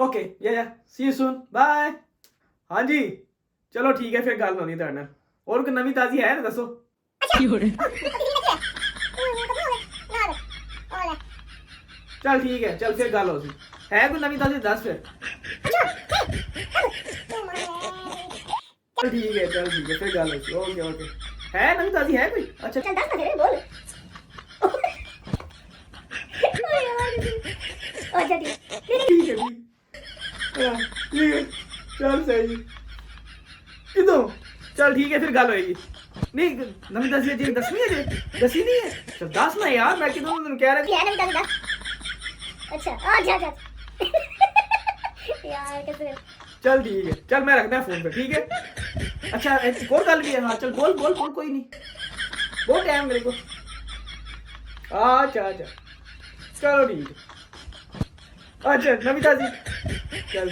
Okay या सी you soon bye. हाँ जी चलो ठीक है फिर गल होनी तुहाडे नाल। और कोई नवी ताजी है ना दसो। चल ठीक है चल फिर गल हो सी है कोई नवी ताजी दस फिर। चल ठीक है फिर गल हो सी ओके ओके है नवी ताजी है कोई अच्छा चल दस ना बोल अच्छा ठीक ठीक है ठीक हाँ, ठीक है चल सही किदों चल ठीक है फिर गल होएगी नहीं नवी ताजी जी दसवीं है जी दसी नहीं है चल दस ना यार मैं किदों तुम कह रहा है नवी ताजी दस अच्छा अच्छा अच्छा यार कैसे चल ठीक है चल मैं रखना है फोन पे ठीक है अच्छा एक और गल भी है हाँ चल बोल बोल बोल कोई नहीं बहुत टाइम मेरे को अच्छा अच्छा चलो ठीक है अच्छा नवी ताजी चल ठीक